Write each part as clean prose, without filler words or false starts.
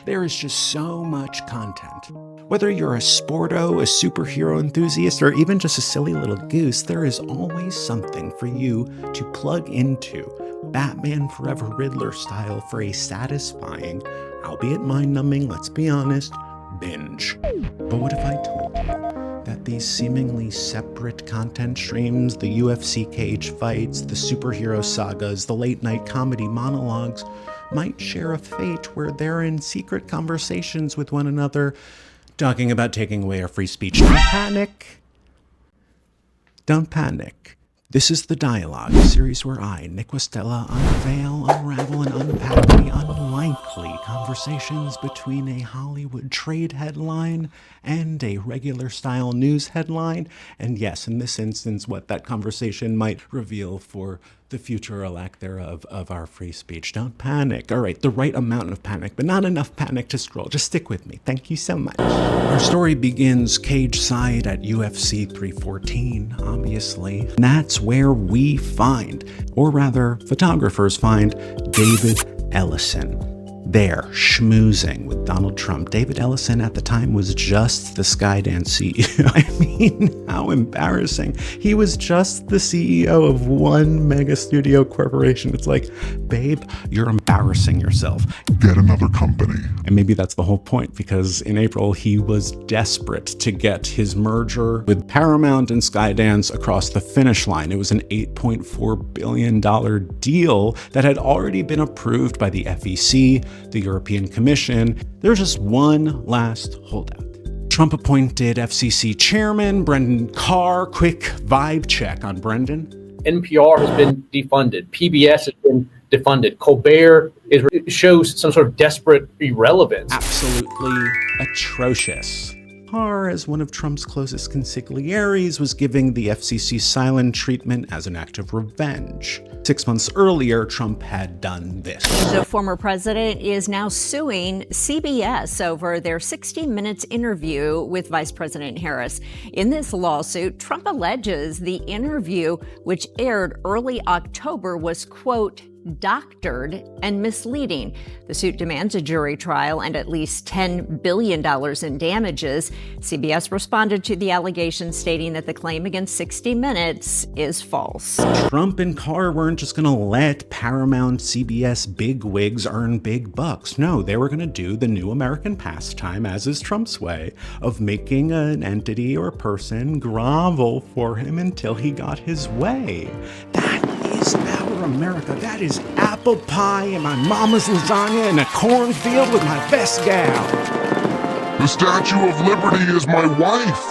There is just so much content. Whether you're a sporto, a superhero enthusiast, or even just a silly little goose, there is always something for you to plug into, Batman Forever Riddler style, for a satisfying, albeit mind-numbing, let's be honest, binge. But what if I told you that these seemingly separate content streams, the UFC cage fights, the superhero sagas, the late-night comedy monologues, might share a fate where they're in secret conversations with one another, talking about taking away our free speech? Don't panic. Don't panic. This is The Dialogue, a series where I, Nic Guastella, unveil, unravel, and unpack the unlikely conversations between a Hollywood trade headline and a regular-style news headline. And yes, in this instance, what that conversation might reveal for the future or lack thereof of our free speech. Don't panic. All right, the right amount of panic, but not enough panic to scroll. Just stick with me. Thank you so much. Our story begins cage side at UFC 314, obviously. And that's where we find, or rather, photographers find, David Ellison. There, schmoozing with Donald Trump. David Ellison at the time was just the Skydance CEO. I mean, how embarrassing. He was just the CEO of one mega studio corporation. It's like, babe, you're embarrassing yourself. Get another company. And maybe that's the whole point, because in April, he was desperate to get his merger with Paramount and Skydance across the finish line. It was an $8.4 billion deal that had already been approved by the FEC, the European Commission. There's just one last holdout. Trump appointed FCC chairman Brendan Carr. Quick vibe check on Brendan. NPR has been defunded. PBS has been defunded. Colbert shows some sort of desperate irrelevance. Absolutely atrocious. Carr, as one of Trump's closest consiglieres, was giving the FCC silent treatment as an act of revenge. 6 months earlier, Trump had done this. The former president is now suing CBS over their 60 Minutes interview with Vice President Harris. In this lawsuit, Trump alleges the interview, which aired early October, was, quote, doctored and misleading. The suit demands a jury trial and at least $10 billion in damages. CBS responded to the allegation, stating that the claim against 60 Minutes is false. Trump and Carr weren't just going to let Paramount, CBS bigwigs earn big bucks. No, they were going to do the new American pastime, as is Trump's way, of making an entity or person grovel for him until he got his way. That is our America. That is apple pie and my mama's lasagna in a cornfield with my best gal. The Statue of Liberty is my wife.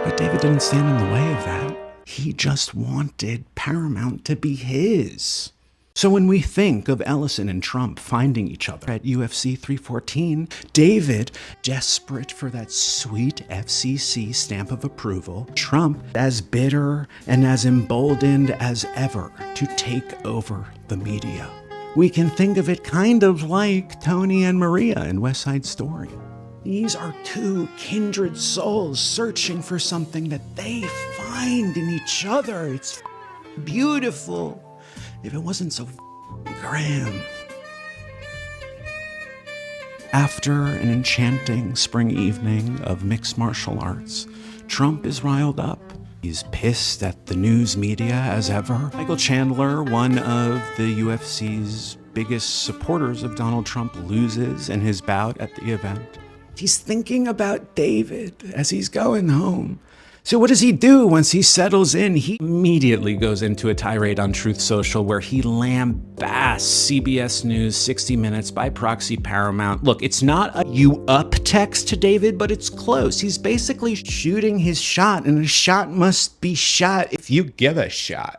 But David didn't stand in the way of that. He just wanted Paramount to be his. So when we think of Ellison and Trump finding each other at UFC 314, David, desperate for that sweet FCC stamp of approval, Trump as bitter and as emboldened as ever to take over the media. We can think of it kind of like Tony and Maria in West Side Story. These are two kindred souls searching for something that they find in each other. It's beautiful. If it wasn't so grand. After an enchanting spring evening of mixed martial arts, Trump is riled up. He's pissed at the news media as ever. Michael Chandler, one of the UFC's biggest supporters of Donald Trump, loses in his bout at the event. He's thinking about David as he's going home. So what does he do once he settles in? He immediately goes into a tirade on Truth Social where he lambasts CBS News, 60 Minutes, by proxy Paramount. Look, it's not a you up text to David, but it's close. He's basically shooting his shot, and a shot must be shot if you give a shot.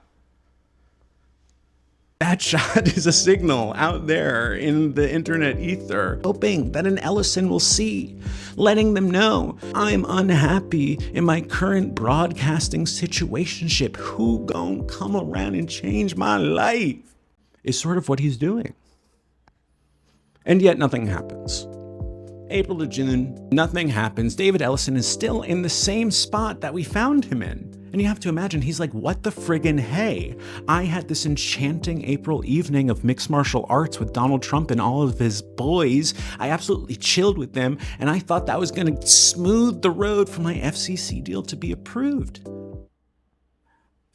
That shot is a signal out there in the internet ether, hoping that an Ellison will see, letting them know, I'm unhappy in my current broadcasting situationship. Who gon' come around and change my life? Is sort of what he's doing. And yet nothing happens. April to June, nothing happens. David Ellison is still in the same spot that we found him in. And you have to imagine, he's like, what the friggin' hey? I had this enchanting April evening of mixed martial arts with Donald Trump and all of his boys. I absolutely chilled with them, and I thought that was going to smooth the road for my FCC deal to be approved.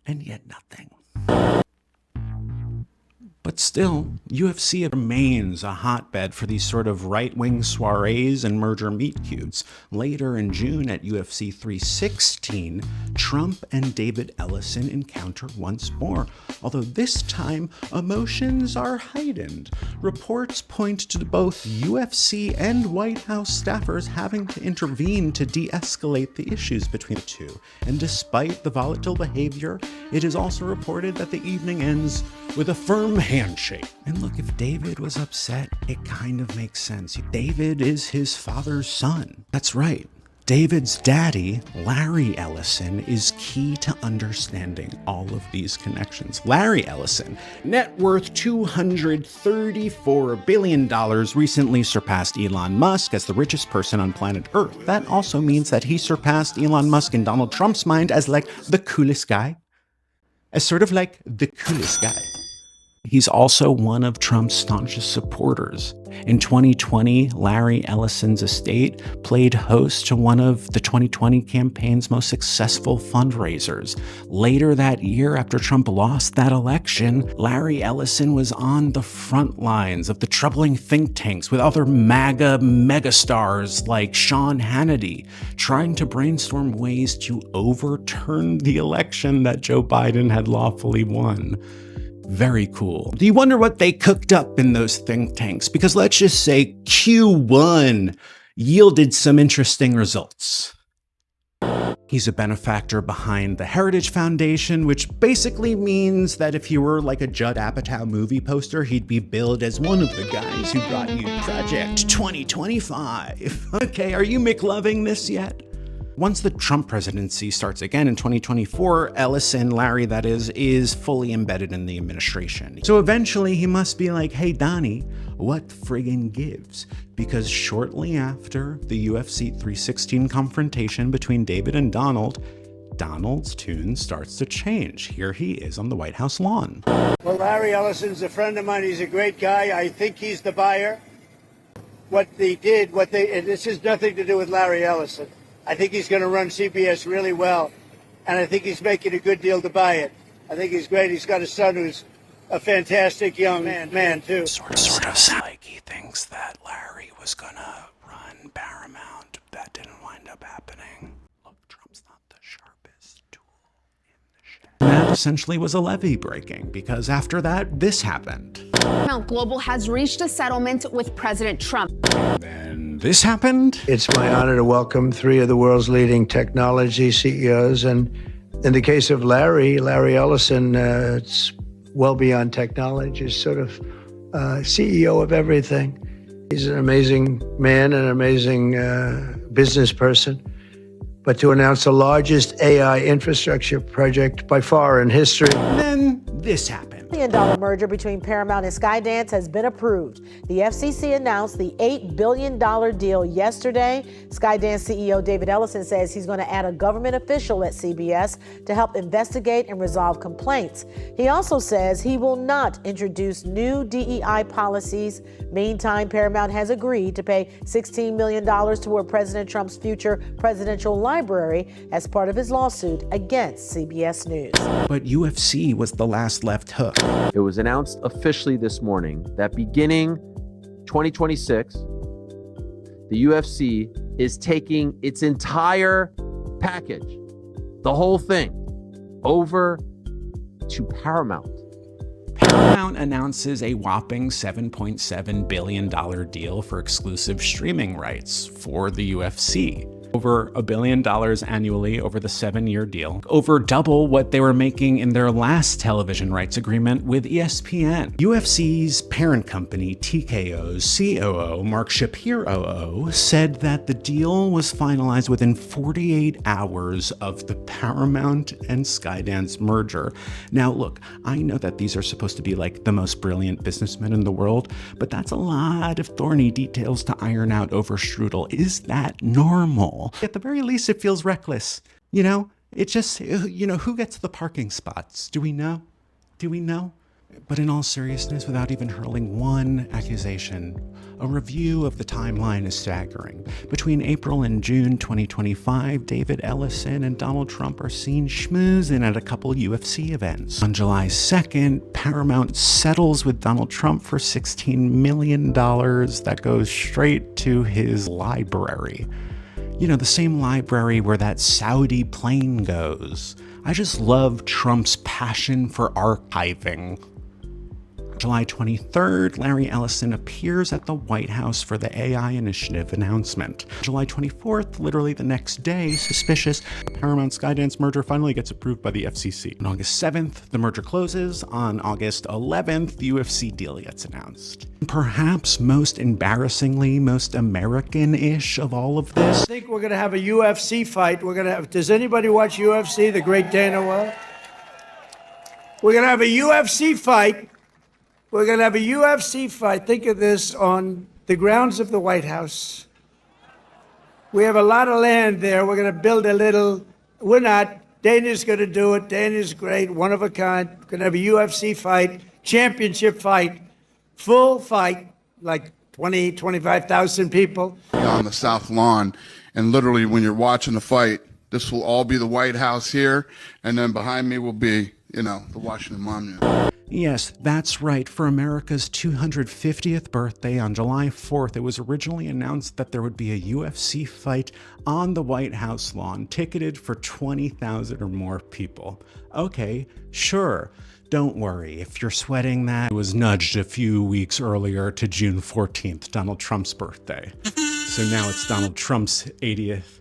And yet nothing. But still, UFC remains a hotbed for these sort of right-wing soirees and merger meet cutes. Later in June at UFC 316, Trump and David Ellison encounter once more, although this time emotions are heightened. Reports point to both UFC and White House staffers having to intervene to de-escalate the issues between the two. And despite the volatile behavior, it is also reported that the evening ends with a firm handshake. And look, if David was upset, it kind of makes sense. David is his father's son. That's right. David's daddy, Larry Ellison, is key to understanding all of these connections. Larry Ellison, net worth $234 billion, recently surpassed Elon Musk as the richest person on planet Earth. That also means that he surpassed Elon Musk in Donald Trump's mind as like the coolest guy. As sort of like the coolest guy. He's also one of Trump's staunchest supporters. In 2020, Larry Ellison's estate played host to one of the 2020 campaign's most successful fundraisers. Later that year, after Trump lost that election, Larry Ellison was on the front lines of the troubling think tanks with other MAGA megastars like Sean Hannity, trying to brainstorm ways to overturn the election that Joe Biden had lawfully won. Very cool. Do you wonder what they cooked up in those think tanks? Because let's just say Q1 yielded some interesting results. He's a benefactor behind the Heritage Foundation, which basically means that if he were like a Judd Apatow movie poster, he'd be billed as one of the guys who brought you Project 2025. Okay, are you McLoving this yet? Once the Trump presidency starts again in 2024, Ellison, Larry that is fully embedded in the administration. So eventually he must be like, hey Donnie, what friggin' gives? Because shortly after the UFC 316 confrontation between David and Donald, Donald's tune starts to change. Here he is on the White House lawn. Well, Larry Ellison's a friend of mine. He's a great guy. I think he's the buyer. And this has nothing to do with Larry Ellison. I think he's going to run CBS really well, and I think he's making a good deal to buy it. I think he's great. He's got a son who's a fantastic young man too. Sort of like he thinks that Larry was going to run Paramount. That didn't wind up happening. Look, Trump's not the sharpest tool in the shed. That essentially was a levee breaking, because after that, this happened. Paramount Global has reached a settlement with President Trump. Then this happened. It's my honor to welcome three of the world's leading technology CEOs. And in the case of Larry Ellison, it's well beyond technology. He's sort of CEO of everything. He's an amazing man, an amazing business person. But to announce the largest AI infrastructure project by far in history. And then this happened. $1 billion merger between Paramount and Skydance has been approved. The FCC announced the $8 billion deal yesterday. Skydance CEO David Ellison says he's going to add a government official at CBS to help investigate and resolve complaints. He also says he will not introduce new DEI policies. Meantime, Paramount has agreed to pay $16 million toward President Trump's future presidential library as part of his lawsuit against CBS News. But UFC was the last left hook. It was announced officially this morning that beginning 2026, the UFC is taking its entire package, the whole thing, over to Paramount. Paramount announces a whopping $7.7 billion deal for exclusive streaming rights for the UFC. Over $1 billion annually over the 7-year deal, over double what they were making in their last television rights agreement with ESPN. UFC's parent company, TKO's COO, Mark Shapiro, said that the deal was finalized within 48 hours of the Paramount and Skydance merger. Now, look, I know that these are supposed to be like the most brilliant businessmen in the world, but that's a lot of thorny details to iron out over strudel. Is that normal? At the very least, it feels reckless. You know, It just, who gets the parking spots? Do we know? But in all seriousness, without even hurling one accusation, a review of the timeline is staggering. Between April and June 2025, David Ellison and Donald Trump are seen schmoozing at a couple UFC events. On July 2nd, Paramount settles with Donald Trump for $16 million that goes straight to his library. The same library where that Saudi plane goes. I just love Trump's passion for archiving. July 23rd, Larry Ellison appears at the White House for the AI initiative announcement. July 24th, literally the next day, suspicious, Paramount Skydance merger finally gets approved by the FCC. On August 7th, the merger closes. On August 11th, the UFC deal gets announced. Perhaps most embarrassingly, most American-ish of all of this. I think we're going to have a UFC fight. Does anybody watch UFC, the great Dana White? We're going to have a UFC fight. We're going to have a UFC fight. Think of this, on the grounds of the White House. We have a lot of land there. We're going to build we're not. Dana's going to do it. Dana's great, one of a kind. We're going to have a UFC fight, championship fight, full fight, like 20, 25,000 people. On the South Lawn, and literally when you're watching the fight, this will all be the White House here, and then behind me will be, the Washington Monument. Yes, that's right. For America's 250th birthday on July 4th, it was originally announced that there would be a UFC fight on the White House lawn, ticketed for 20,000 or more people. Okay, sure. Don't worry, if you're sweating that, it was nudged a few weeks earlier to June 14th, Donald Trump's birthday. So now it's Donald Trump's 80th.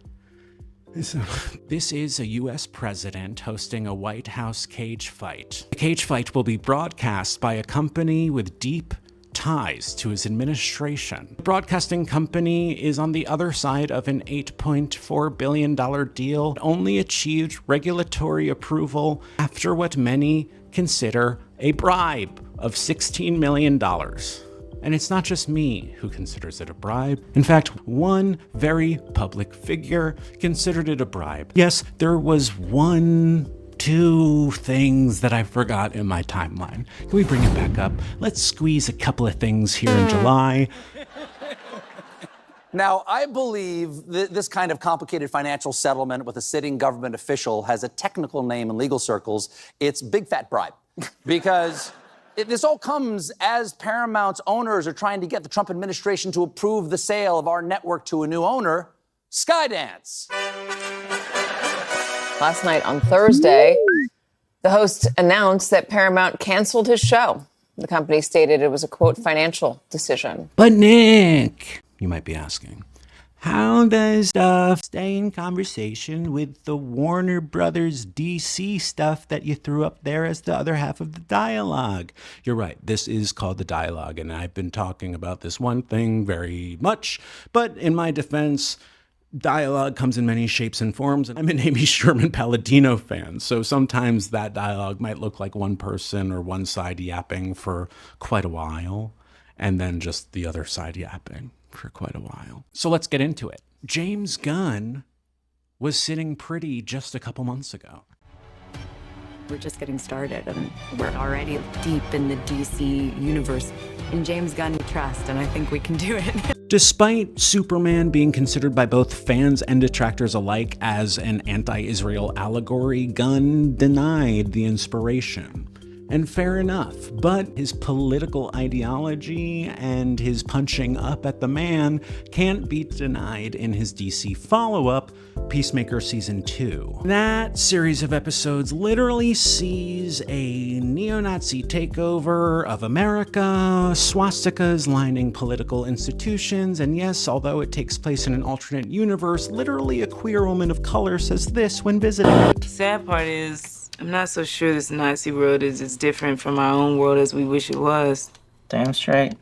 This is a U.S. president hosting a White House cage fight. The cage fight will be broadcast by a company with deep ties to his administration. The broadcasting company is on the other side of an $8.4 billion deal, only achieved regulatory approval after what many consider a bribe of $16 million. And it's not just me who considers it a bribe. In fact, one very public figure considered it a bribe. Yes, there was two things that I forgot in my timeline. Can we bring it back up? Let's squeeze a couple of things here in July. Now, I believe this kind of complicated financial settlement with a sitting government official has a technical name in legal circles. It's big fat bribe. Because this all comes as Paramount's owners are trying to get the Trump administration to approve the sale of our network to a new owner, Skydance. Last night on Thursday, the host announced that Paramount canceled his show. The company stated it was a, quote, financial decision. But Nick, you might be asking, how does stuff stay in conversation with the Warner Brothers DC stuff that you threw up there as the other half of the dialogue? You're right, this is called the dialogue, and I've been talking about this one thing very much, but in my defense, dialogue comes in many shapes and forms, and I'm an Amy Sherman-Palladino fan, so sometimes that dialogue might look like one person or one side yapping for quite a while, and then just the other side yapping for quite a while. So let's get into it. James Gunn was sitting pretty just a couple months ago. We're just getting started, and we're already deep in the DC universe. In James Gunn we trust, and I think we can do it. Despite Superman being considered by both fans and detractors alike as an anti-Israel allegory, Gunn denied the inspiration. And fair enough, but his political ideology and his punching up at the man can't be denied in his DC follow-up, Peacemaker Season 2. That series of episodes literally sees a neo-Nazi takeover of America, swastikas lining political institutions, and yes, although it takes place in an alternate universe, literally a queer woman of color says this when visiting it. The sad part is, I'm not so sure this Nazi world is as different from our own world as we wish it was. Damn straight.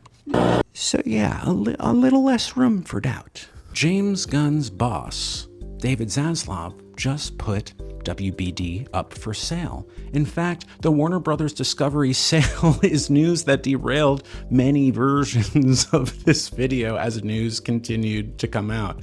So yeah, a little less room for doubt. James Gunn's boss, David Zaslav, just put WBD up for sale. In fact, the Warner Brothers Discovery sale is news that derailed many versions of this video as news continued to come out.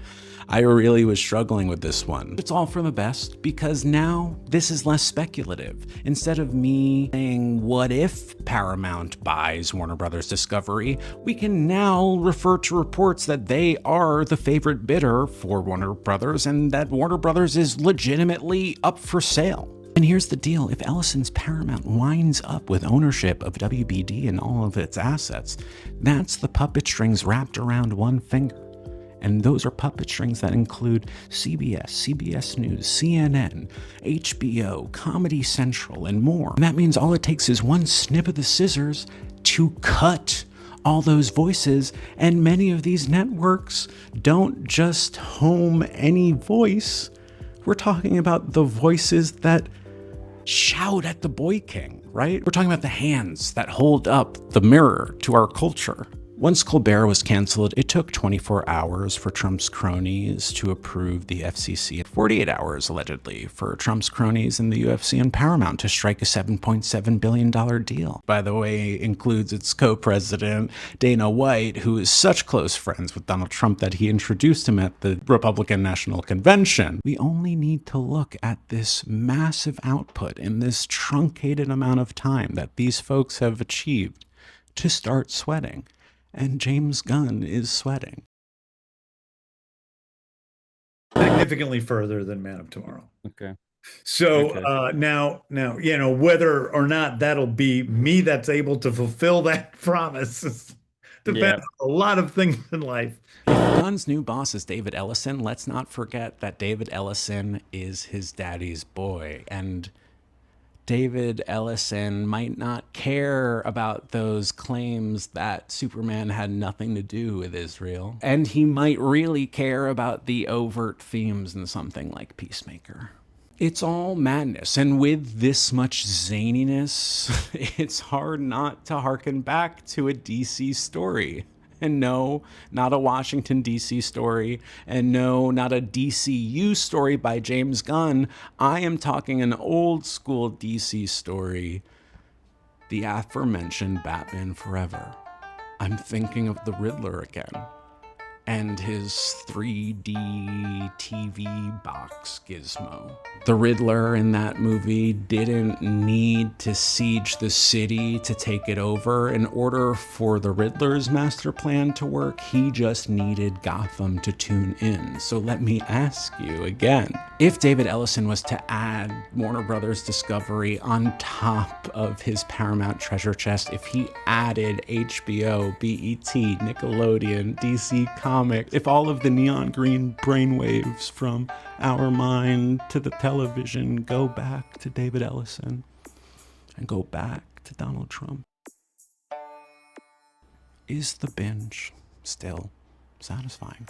I really was struggling with this one. It's all for the best because now this is less speculative. Instead of me saying, what if Paramount buys Warner Brothers Discovery, we can now refer to reports that they are the favorite bidder for Warner Brothers and that Warner Brothers is legitimately up for sale. And here's the deal, if Ellison's Paramount winds up with ownership of WBD and all of its assets, that's the puppet strings wrapped around one finger. And those are puppet strings that include CBS, CBS News, CNN, HBO, Comedy Central, and more. And that means all it takes is one snip of the scissors to cut all those voices. And many of these networks don't just home any voice. We're talking about the voices that shout at the Boy King, right? We're talking about the hands that hold up the mirror to our culture. Once Colbert was canceled, it took 24 hours for Trump's cronies to approve the FCC, 48 hours allegedly for Trump's cronies in the UFC and Paramount to strike a $7.7 billion deal. By the way, includes its co-president, Dana White, who is such close friends with Donald Trump that he introduced him at the Republican National Convention. We only need to look at this massive output in this truncated amount of time that these folks have achieved to start sweating. And James Gunn is sweating. Significantly further than Man of Tomorrow. Okay. So now, you know, whether or not that'll be me that's able to fulfill that promise depends on a lot of things in life. If Gunn's new boss is David Ellison, let's not forget that David Ellison is his daddy's boy. And David Ellison might not care about those claims that Superman had nothing to do with Israel. And he might really care about the overt themes in something like Peacemaker. It's all madness. And with this much zaniness, it's hard not to harken back to a DC story. And no, not a Washington, D.C. story. And no, not a DCU story by James Gunn. I am talking an old school DC story. The aforementioned Batman Forever. I'm thinking of the Riddler again. And his 3D TV box gizmo. The Riddler in that movie didn't need to siege the city to take it over. In order for the Riddler's master plan to work, he just needed Gotham to tune in. So let me ask you again, if David Ellison was to add Warner Brothers Discovery on top of his Paramount treasure chest, if he added HBO, BET, Nickelodeon, DC Comics, if all of the neon green brainwaves from our mind to the television go back to David Ellison and go back to Donald Trump, is the binge still satisfying?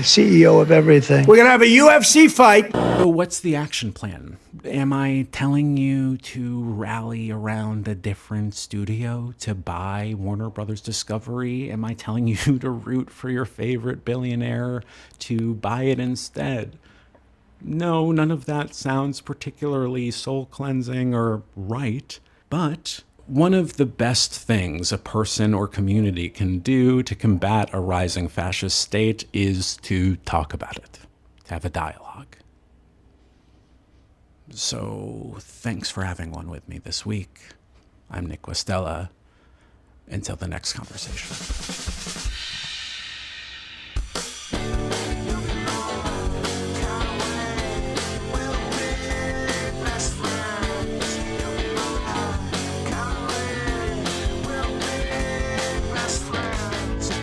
CEO of everything. We're going to have a UFC fight. So what's the action plan? Am I telling you to rally around a different studio to buy Warner Brothers Discovery? Am I telling you to root for your favorite billionaire to buy it instead? No, none of that sounds particularly soul-cleansing or right, but one of the best things a person or community can do to combat a rising fascist state is to talk about it, to have a dialogue. So thanks for having one with me this week. I'm Nic Guastella. Until the next conversation.